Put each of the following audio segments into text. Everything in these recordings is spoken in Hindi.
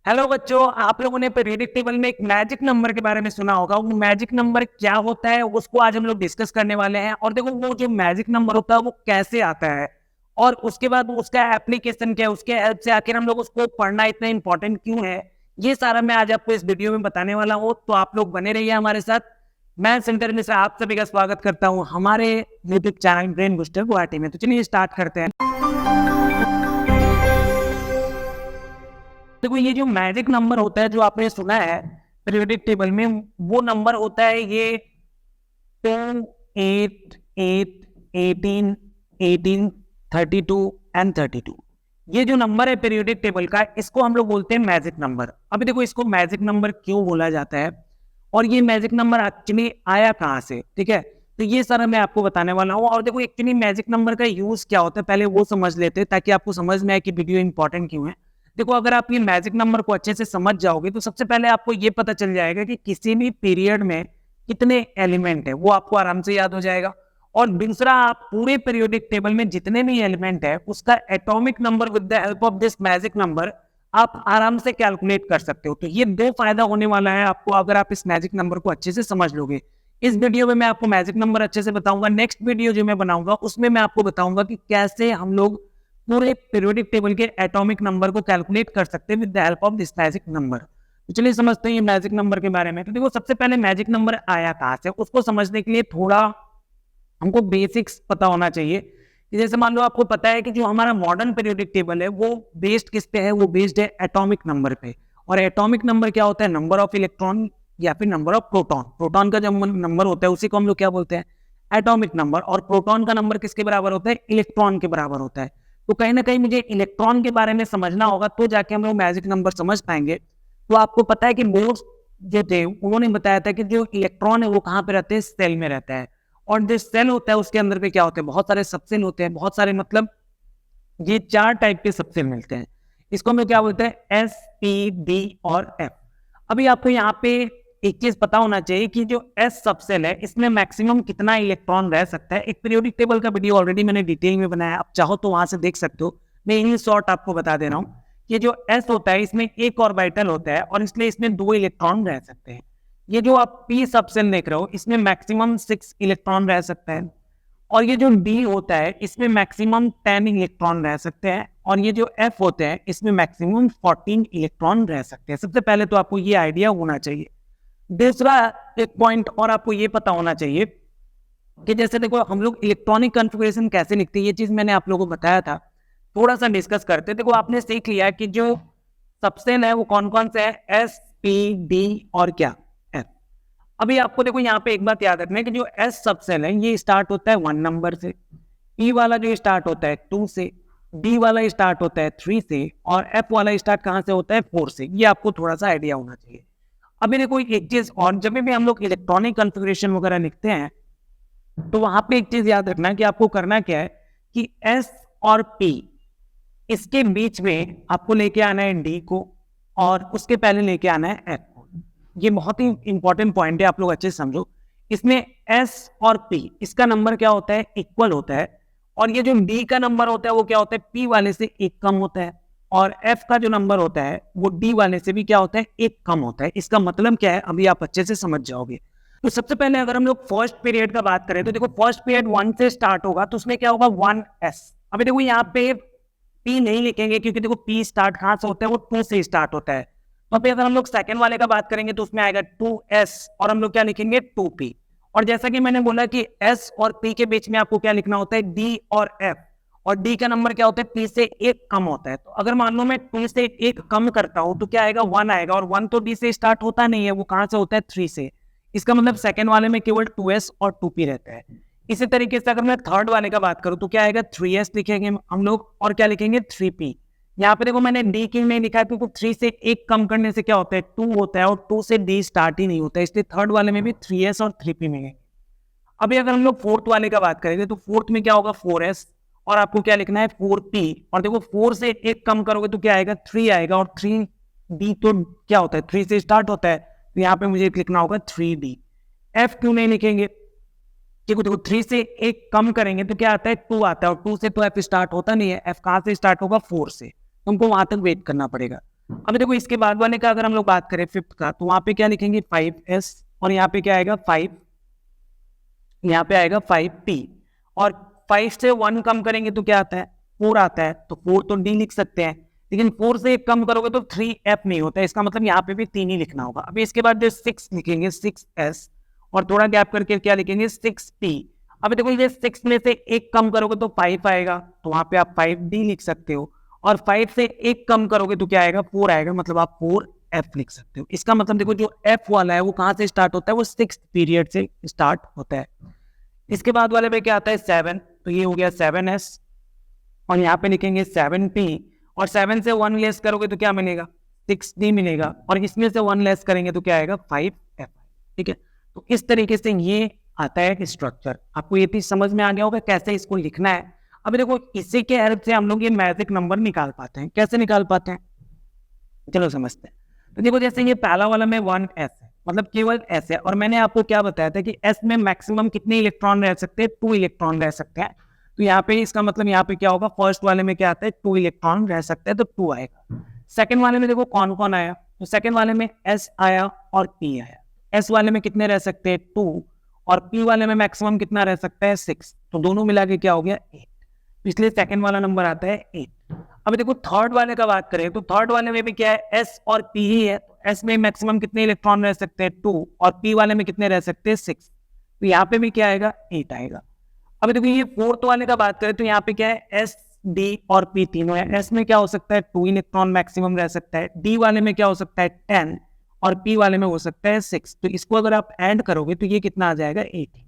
हेलो बच्चों, आप लोगों ने पीरियडिक टेबल में एक मैजिक नंबर के बारे में सुना होगा। वो मैजिक नंबर क्या होता है उसको आज हम लोग डिस्कस करने वाले हैं। और देखो, वो जो मैजिक नंबर होता है वो कैसे आता है और उसके बाद उसका एप्लीकेशन क्या है, उसके हेल्प से आखिर हम लोग उसको पढ़ना इतना इंपॉर्टेंट क्यों है, ये सारा मैं आज आपको इस वीडियो में बताने वाला हूँ। तो आप लोग बने रहिए हमारे साथ। मैं सेंटर मिश्रा आप सभी का स्वागत करता हूँ हमारे YouTube channel brain booster Guwahati में। तो चलिए स्टार्ट करते हैं। देखो, ये जो मैजिक नंबर होता है जो आपने सुना है पीरियोडिक टेबल में, वो नंबर होता है ये 10, 8, 8, 18, 18, 32 एंड 32। ये जो नंबर है पीरियोडिक टेबल का, इसको हम लोग बोलते हैं मैजिक नंबर। अभी देखो, इसको मैजिक नंबर क्यों बोला जाता है और ये मैजिक नंबर एक्चुअली आया कहाँ से, ठीक है। तो ये सारा मैं आपको बताने वाला हूँ। और देखो, एक्चुअली मैजिक नंबर का यूज क्या होता है पहले वो समझ लेते हैं, ताकि आपको समझ में आए कि वीडियो इंपॉर्टेंट क्यों है। देखो, अगर आप ये मैजिक नंबर को अच्छे से समझ जाओगे तो सबसे पहले आपको ये पता चल जाएगा कि किसी भी पीरियड में कितने एलिमेंट है, वो आपको आराम से याद हो जाएगा। और दूसरा, आप पूरे पीरियोडिक टेबल में जितने भी एलिमेंट है उसका atomic number with the help of this magic number आप आराम से कैलकुलेट कर सकते हो। तो ये दो फायदा होने वाला है आपको अगर आप इस मैजिक नंबर को अच्छे से समझ लोगे। इस वीडियो में मैं आपको मैजिक नंबर अच्छे से बताऊंगा। नेक्स्ट वीडियो जो मैं बनाऊंगा उसमें मैं आपको बताऊंगा कि कैसे हम लोग पूरे पीरियोडिक टेबल के एटॉमिक नंबर को कैलकुलेट कर सकते हैं with the help of this magic number. तो चलिए समझते हैं ये मैजिक नंबर के बारे में। तो देखो, सबसे पहले मैजिक नंबर आया कहाँ से उसको समझने के लिए थोड़ा हमको बेसिक्स पता होना चाहिए। जैसे मान लो आपको पता है कि जो हमारा मॉडर्न पीरियोडिक टेबल है वो बेस्ड किस पे है, वो बेस्ड है एटॉमिक नंबर पे। और एटॉमिक नंबर क्या होता है? नंबर ऑफ इलेक्ट्रॉन या फिर नंबर ऑफ प्रोटॉन। प्रोटॉन का जो नंबर होता है उसी को हम लोग क्या बोलते हैं? Atomic number. और प्रोटॉन का नंबर किसके बराबर होता है? इलेक्ट्रॉन के बराबर होता है। तो कहीं ना कहीं मुझे इलेक्ट्रॉन के बारे में समझना होगा तो जाके हम लोग मैजिक नंबर समझ पाएंगे। तो आपको पता है कि बोर्स जो थे उन्होंने बताया था कि जो इलेक्ट्रॉन है वो कहाँ पे रहते हैं? सेल में रहता है। और जो सेल होता है उसके अंदर पे क्या होते हैं? बहुत सारे सबसेल होते हैं, बहुत सारे, मतलब ये चार टाइप के सबसेल मिलते हैं। इसको हम क्या बोलते हैं? एस, पी, डी और एफ। अभी आपको यहाँ पे एक चीज पता होना चाहिए कि जो एस सबसेल है इसमें मैक्सिमम कितना इलेक्ट्रॉन रह सकता है। एक पीरियोडिक टेबल का वीडियो ऑलरेडी मैंने डिटेल में बनाया, आप चाहो तो वहां से देख सकते हो। मैं इन शॉर्ट आपको बता दे रहा हूँ कि जो एस होता है इसमें एक ऑर्बिटल होता है और इसलिए इसमें 2 इलेक्ट्रॉन रह सकते हैं। ये जो आप पी सबसेल देख रहे हो इसमें मैक्सिमम 6 इलेक्ट्रॉन रह सकते हैं। और ये जो डी होता है इसमें मैक्सिमम 10 इलेक्ट्रॉन रह सकते हैं। और ये जो एफ होते हैं इसमें मैक्सिमम 14 इलेक्ट्रॉन रह सकते हैं। सबसे पहले तो आपको ये आइडिया होना चाहिए। दूसरा एक पॉइंट और आपको ये पता होना चाहिए कि जैसे देखो, हम लोग इलेक्ट्रॉनिक कॉन्फ़िगरेशन कैसे लिखते हैं, ये चीज मैंने आप लोगों को बताया था। थोड़ा सा डिस्कस करते हैं। देखो, आपने सीख लिया कि जो सबसेल है वो कौन कौन से है? एस, पी, डी और क्या? एफ। अभी आपको देखो यहाँ पे एक बात याद रखना है कि जो एस सबसेल है ये स्टार्ट होता है 1 नंबर से, पी वाला जो स्टार्ट होता है 2 से, डी वाला स्टार्ट होता है 3 से और एफ वाला स्टार्ट कहाँ से होता है? 4 से। ये आपको थोड़ा सा आइडिया होना चाहिए। अभी देखो, एक चीज और, जब भी हम लोग इलेक्ट्रॉनिक कॉन्फ़िगरेशन वगैरह लिखते हैं तो वहां पे एक चीज याद रखना कि आपको करना क्या है कि एस और पी इसके बीच में आपको लेके आना है डी को और उसके पहले लेके आना है एफ को। ये बहुत ही इंपॉर्टेंट पॉइंट है, आप लोग अच्छे से समझो। इसमें एस और पी इसका नंबर क्या होता है? इक्वल होता है। और ये जो डी का नंबर होता है वो क्या होता है? पी वाले से एक कम होता है। और एफ का जो नंबर होता है वो डी वाले से भी क्या होता है? एक कम होता है। इसका मतलब क्या है अभी आप अच्छे से समझ जाओगे। तो सबसे पहले अगर हम लोग फर्स्ट पीरियड का बात करें तो देखो, फर्स्ट पीरियड 1 से स्टार्ट होगा तो उसमें क्या होगा? 1s। अभी देखो यहाँ पे पी नहीं लिखेंगे क्योंकि देखो पी स्टार्ट कहाँ से होता है? वो 2 से स्टार्ट होता है। तो अभी अगर हम लोग सेकंड वाले का बात करेंगे तो उसमें आएगा 2s और हम लोग क्या लिखेंगे? 2p। और जैसा कि मैंने बोला कि s और p के बीच में आपको क्या लिखना होता है? d और f। और d का नंबर क्या होता है? p से एक कम होता है। तो अगर मान लो मैं p से एक कम करता हूं तो क्या आएगा? 1 आएगा। और 1 तो d से स्टार्ट होता नहीं है, वो कहां से होता है? 3 से। इसका मतलब सेकंड वाले में केवल 2s और 2p रहता है। इसी तरीके से अगर मैं थर्ड वाले का बात करूं तो क्या आएगा? 3s लिखेंगे हम लोग और क्या लिखेंगे? 3p। यहाँ पे देखो मैंने डी की में लिखा है क्योंकि 3 से एक कम करने से क्या होता है? 2 होता है और 2 से डी स्टार्ट ही नहीं होता है, इसलिए थर्ड वाले में भी 3s और 3p मिलेंगे। अभी अगर हम लोग फोर्थ वाले का बात करेंगे तो फोर्थ में क्या होगा? 4s और आपको क्या लिखना है? 4p। और देखो 4 से एक कम करोगे तो क्या आएगा? 3 आएगा। और 3d तो क्या होता है? 3 से स्टार्ट होता है, तो यहाँ पे मुझे लिखना होगा 3d। f क्यों नहीं लिखेंगे? देखो देखो 3 से एक कम करेंगे तो क्या आता है? 2 आता है। और 2 से तो f स्टार्ट होता नहीं है, f कहाँ से स्टार्ट होगा? 4 से। तुमको वहां तक वेट करना पड़ेगा। अब देखो इसके बाद वाले का अगर हम लोग बात करें फिफ्थ का, तो वहां पे क्या लिखेंगे 5s, और यहाँ पे क्या आएगा 5, यहाँ पे आएगा 5p, और 5 से 1 कम करेंगे तो क्या आता है 4 आता है, तो 4 तो d लिख सकते हैं, लेकिन 4 से 1 कम करोगे तो 3f नहीं होता है, इसका मतलब यहाँ पे भी 3 ही लिखना होगा। अभी इसके बाद 6 लिखेंगे 6s, और थोड़ा गैप करके क्या लिखेंगे 6p। अब देखो ये 6 में से 1 कम करोगे तो 5 आएगा, तो वहां पे आप 5d लिख सकते हो, और 5 से 1 कम करोगे तो क्या आएगा 4 आएगा, मतलब आप 4f लिख सकते हो। इसका मतलब देखो जो f वाला है वो कहाँ से स्टार्ट होता है, वो 6th पीरियड से स्टार्ट होता है। इसके बाद वाले में क्या आता है 7, तो ये हो गया 7s, और यहाँ पे लिखेंगे 7p, और 7 से 1 लेस करोगे तो क्या मिलेगा 6d मिलेगा, और इसमें से 1 लेस करेंगे तो क्या आएगा 5f। ठीक है, तो इस तरीके से ये आता है स्ट्रक्चर। आपको ये चीज समझ में आ गया होगा कैसे इसको लिखना है। अब देखो इसी के हेल्प से हम लोग ये मैजिक नंबर निकाल पाते हैं। कैसे निकाल पाते हैं, चलो समझते हैं। तो देखो जैसे ये पहला वाला में 1s है, मतलब केवल s है, और मैंने आपको क्या बताया था कि s में मैक्सिमम कितने इलेक्ट्रॉन रह सकते हैं, 2 इलेक्ट्रॉन रह सकते हैं। तो यहाँ पे इसका मतलब यहाँ पे क्या होगा, फर्स्ट वाले में क्या आता है 2 इलेक्ट्रॉन रह सकते हैं, तो 2 आएगा। सेकंड वाले में देखो कौन कौन आया, तो सेकंड वाले में s आया और p आया। s वाले में कितने रह सकते हैं 2, और p वाले में मैक्सिमम कितना रह सकता है 6, तो दोनों मिला के क्या हो गया 8, इसलिए सेकंड वाला नंबर आता है 8। अब देखो थर्ड वाले का बात करें तो थर्ड वाले में भी क्या है s और p ही है, तो s में मैक्सिमम कितने इलेक्ट्रॉन रह सकते हैं 2, और p वाले में कितने रह सकते हैं 6, तो यहाँ पे भी क्या आएगा 8 आएगा। अब देखो ये फोर्थ वाले का बात करें तो यहाँ पे क्या है s d और p तीनों है। s में क्या हो सकता है 2 इलेक्ट्रॉन मैक्सिमम रह सकता है, d वाले में क्या हो सकता है 10, और p वाले में हो सकता है 6, तो इसको अगर आप ऐड करोगे तो ये कितना आ जाएगा 18।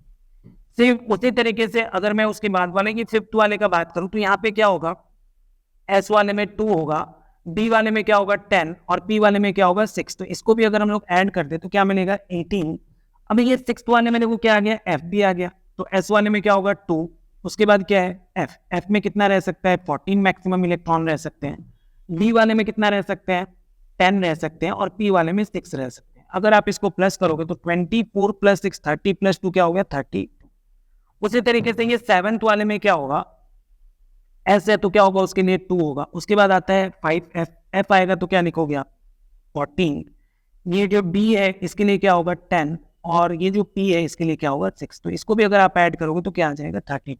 सिर्फ उसी तरीके से अगर मैं उसके बाद वाले की फिफ्थ वाले का बात करूं तो यहाँ पे क्या होगा s वाले में 2 होगा, d वाले में क्या होगा 10, और p वाले में क्या होगा 6, तो इसको भी अगर हम लोग ऐड कर दे तो क्या मिलेगा 18। अब ये सिक्स्थ वाले में देखो क्या आ गया f भी आ गया, तो s वाले में क्या होगा 2, उसके बाद क्या है f में कितना रह सकता है 14 मैक्सिमम इलेक्ट्रॉन रह सकते हैं, d वाले में कितना रह सकते हैं 10 रह सकते हैं, और p वाले में 6 रह सकते हैं। अगर आप इसको प्लस करोगे तो 24 + 6 30 + 2 क्या हो गया 32। उसी तरीके से ये सेवंथ वाले में क्या होगा s है तो क्या होगा उसके लिए 2 होगा, उसके बाद आता है 5f, f आएगा तो क्या लिखोगे आप 14, ये जो b है इसके लिए क्या होगा 10, और ये जो p है इसके लिए क्या होगा 6, तो इसको भी अगर आप ऐड करोगे तो क्या आ जाएगा 32।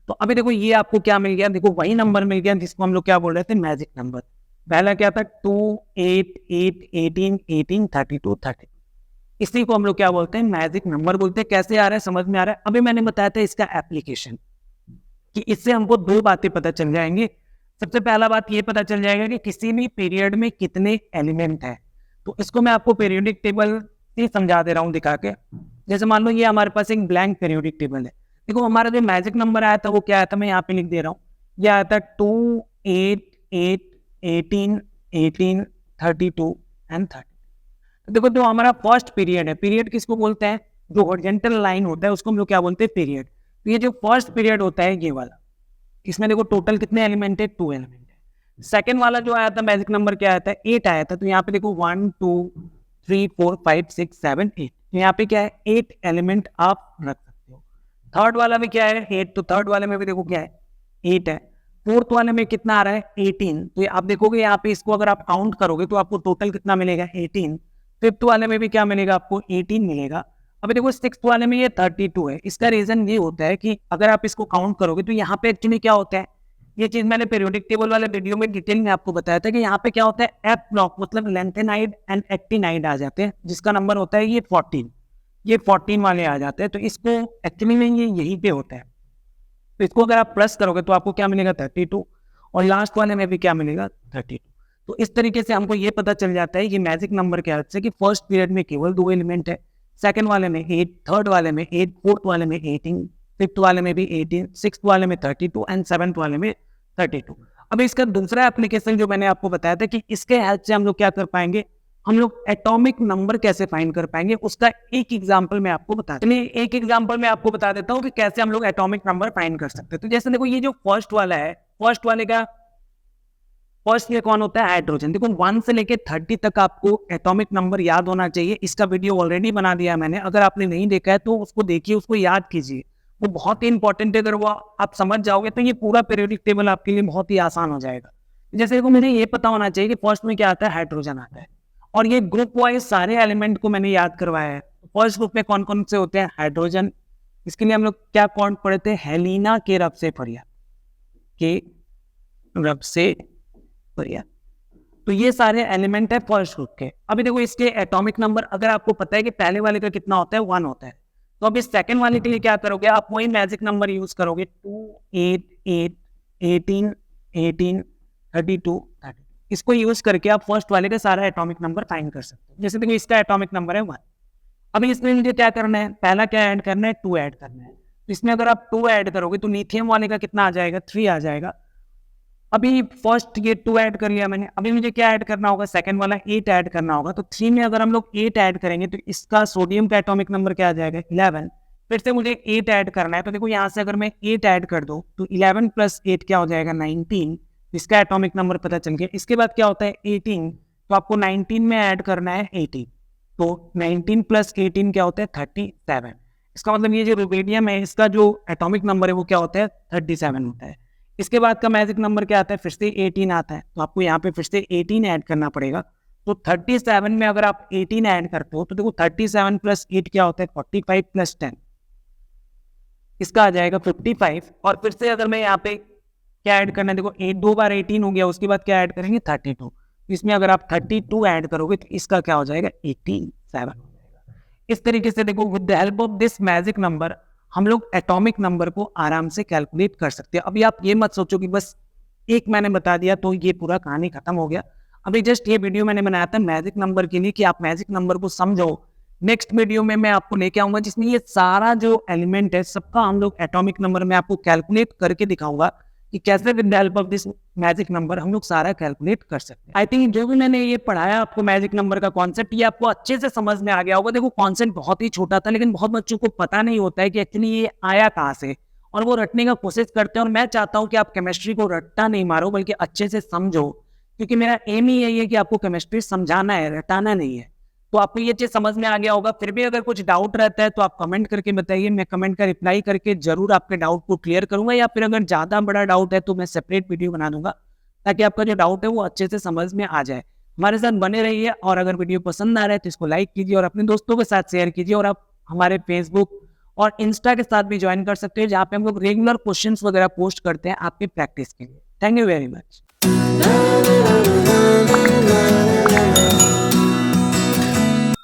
तो अभी देखो ये आपको क्या मिल गया, देखो वही नंबर मिल गया जिसको हम लोग क्या बोल रहे थे मैजिक नंबर। पहला क्या था 2 8 8 18 18 32 32, इसी को हम लोग क्या बोलते हैं मैजिक नंबर बोलते हैं। कैसे आ रहा है समझ में आ रहा है। अभी मैंने बताया था इसका एप्लीकेशन कि इससे हमको 2 बातें पता चल जाएंगी। सबसे पहला बात ये पता चल जाएगा कि किसी भी पीरियड में कितने एलिमेंट है, तो इसको मैं आपको पीरियोडिक टेबल से समझा दे रहा हूँ दिखा के। जैसे मान लो ये हमारे पास एक ब्लैंक पीरियोडिक टेबल है, देखो हमारा जो मैजिक नंबर आया था वो क्या आया था, मैं यहाँ पे लिख दे रहा हूँ, ये आया था 2 8 8 18 18 32 एंड 30। देखो जो हमारा फर्स्ट पीरियड है, पीरियड किसको बोलते हैं, जो हॉरिजॉन्टल लाइन होता है उसको हम लोग क्या बोलते हैं पीरियड। तो ये जो फर्स्ट पीरियड होता है ये वाला, इसमें देखो टोटल कितने एलिमेंट है 2 एलिमेंट है। सेकंड वाला जो आया था मैजिक नंबर क्या आया था 8 आया था, तो यहाँ पे देखो 1 2 3 4 5 6 7 8, तो यहाँ पे क्या है 8 एलिमेंट आप रख सकते हो। थर्ड वाला में क्या है 8, तो थर्ड वाले में भी देखो क्या है 8 है। फोर्थ वाले में कितना आ रहा है 18, तो आप देखोगे यहाँ पे इसको अगर आप काउंट करोगे तो आपको टोटल कितना मिलेगा 18। फिफ्थ वाले में भी क्या मिलेगा आपको 18 मिलेगा। अभी देखो सिक्स्थ वाले में ये 32 है। इसका रीजन ये होता है कि अगर आप इसको काउंट करोगे तो यहाँ पे एक्चुअली क्या होता है, ये चीज मैंने पीरियोडिक टेबल वाले वीडियो में डिटेल में आपको बताया था कि यहाँ पे क्या होता है एफ ब्लॉक मतलब लेंथेनाइड एंड एक्टिनाइड आ जाते हैं, जिसका नंबर होता है ये 14, ये 14 वाले आ जाते हैं। तो इसको एक्चुअली में ये यहीं पे होता है, तो इसको अगर आप प्लस करोगे तो आपको क्या मिलेगा 32, और लास्ट वाले में भी क्या मिलेगा 32। तो इस तरीके से हमको ये पता चल जाता है ये मैजिक नंबर के हेल्प से कि फर्स्ट पीरियड में केवल 2 एलिमेंट है, सेकंड वाले में 8, थर्ड वाले में 8, फोर्थ वाले में 18, फिफ्थ वाले में भी 18, सिक्स्थ वाले में 32 एंड सेवंथ वाले में 32। अब इसका दूसरा एप्लीकेशन जो मैंने आपको बताया था कि इसके हेल्प से हम लोग क्या कर पाएंगे, हम लोग एटॉमिक नंबर कैसे फाइंड कर पाएंगे, उसका एक एग्जांपल मैं आपको बता देता हूं। एक एग्जांपल मैं आपको बता देता हूँ कि कैसे हम लोग एटॉमिक नंबर फाइंड कर सकते हैं। तो जैसे देखो ये जो फर्स्ट वाला है, फर्स्ट वाले का फर्स्ट ये कौन होता है हाइड्रोजन। देखो 1 से लेके 30 तक आपको एटॉमिक नंबर याद होना चाहिए। इसका वीडियो ऑलरेडी बना दिया मैंने, अगर आपने नहीं देखा है तो उसको देखिए, उसको याद कीजिए, वो बहुत ही इंपॉर्टेंट है। अगर वो आप समझ जाओगे तो ये पूरा पीरियोडिक टेबल आपके लिए बहुत ही आसान हो जाएगा, जैसे देखो मुझे ये पता होना चाहिए कि फर्स्ट में क्या आता है, हाइड्रोजन आता है, और ये ग्रुप वाइज सारे एलिमेंट को मैंने याद करवाया है। फर्स्ट ग्रुप में कौन कौन से होते हैं, हाइड्रोजन। इसके लिए हम लोग क्या कौन पढ़े थे, हेलिना के रब से पढ़िया, के रब से पढ़िया। तो ये सारे एलिमेंट है फर्स्ट ग्रुप के। अभी देखो इसके एटॉमिक नंबर अगर आपको पता है कि पहले वाले का कितना होता है, 1 होता है, तो अब इस सेकंड वाले के लिए क्या करोगे, आप वही मैजिक नंबर यूज करोगे, 2 8 8 18 18 32 30। इसको यूज करके आप फर्स्ट वाले का सारा एटॉमिक नंबर फाइंड कर सकते हो। जैसे देखो इसका एटॉमिक नंबर है 1। अभी इसमें मुझे क्या करना है, पहला क्या ऐड करना है, 2 ऐड करना है। तो इसमें अगर आप 2 ऐड करोगे तो लिथियम वाले का कितना आ जाएगा, 3 आ जाएगा। अभी फर्स्ट ये 2 ऐड कर लिया मैंने, अभी मुझे क्या ऐड करना होगा, सेकंड वाला 8 ऐड करना होगा। तो 3 में अगर हम लोग 8 ऐड करेंगे तो इसका सोडियम का एटॉमिक नंबर क्या आ जाएगा, 11। फिर से मुझे 8 ऐड करना है, तो देखो यहाँ से अगर मैं 8 ऐड कर दूं तो 11 प्लस 8 क्या हो जाएगा, 19। इसका एटॉमिक नंबर पता चल गया। इसके बाद क्या होता है, 18, तो आपको 19 में ऐड करना है 18, तो 19 प्लस 18 क्या होता है, 37। इसका मतलब ये जो रुबेडियम है इसका जो एटॉमिक नंबर है वो क्या होता है, 37 होता है। इसके बाद का मैजिक नंबर क्या आता है, फिर से 18 आता है, तो आपको यहाँ पे फिर से 18 ऐड करना पड़ेगा। तो 37 में अगर आप 18 ऐड करते हो तो देखो 37 प्लस 8 क्या होता है, 45 प्लस 10, इसका आ जाएगा 55। और फिर से अगर मैं यहाँ पे क्या ऐड करना है, देखो 8 2 बार 18 हो गया, उसके बाद क्या ऐड करेंगे, 32। इसमें अगर आप 32 ऐड करोगे तो इसका क्या हो जाएगा, 87 हो जाएगा। इस तरीके से देखो with the help of this magic number हम लोग एटॉमिक नंबर को आराम से कैलकुलेट कर सकते हैं। अभी आप ये मत सोचो कि बस एक मैंने बता दिया तो ये पूरा कहानी खत्म हो गया। अभी जस्ट ये वीडियो मैंने बनाया था मैजिक नंबर के लिए कि आप मैजिक नंबर को समझो। नेक्स्ट वीडियो में मैं आपको लेके आऊंगा जिसमें ये सारा जो एलिमेंट है सबका हम लोग एटॉमिक नंबर में आपको कैलकुलेट करके दिखाऊंगा कि कैसे with the help of this magic number हम लोग सारा कैलकुलेट कर सकते हैं। आई थिंक जो भी मैंने ये पढ़ाया आपको मैजिक नंबर का कॉन्सेप्ट, ये आपको अच्छे से समझ में आ गया होगा। देखो कॉन्सेप्ट बहुत ही छोटा था लेकिन बहुत बच्चों को पता नहीं होता है कि एक्चुअली ये आया कहाँ से, और वो रटने का कोशिश करते हैं। और मैं चाहता हूँ कि आप केमिस्ट्री को रट्टा नहीं मारो बल्कि अच्छे से समझो, क्योंकि मेरा एम ही यही है कि आपको केमिस्ट्री समझाना है, रटाना नहीं है। तो आपको ये चीज समझ में आ गया होगा। फिर भी अगर कुछ डाउट रहता है तो आप कमेंट करके बताइए, मैं कमेंट का रिप्लाई करके जरूर आपके डाउट को क्लियर करूंगा, या फिर अगर ज्यादा बड़ा डाउट है तो मैं सेपरेट वीडियो बना दूंगा ताकि आपका जो डाउट है वो अच्छे से समझ में आ जाए। हमारे साथ बने रहिए, और अगर वीडियो पसंद आ रहा है तो इसको लाइक कीजिए और अपने दोस्तों के साथ शेयर कीजिए। और आप हमारे फेसबुक और इंस्टा के साथ भी ज्वाइन कर सकते हैं जहाँ पे हम लोग रेगुलर क्वेश्चंस वगैरह पोस्ट करते हैं आपकी प्रैक्टिस के लिए। Thank you very much.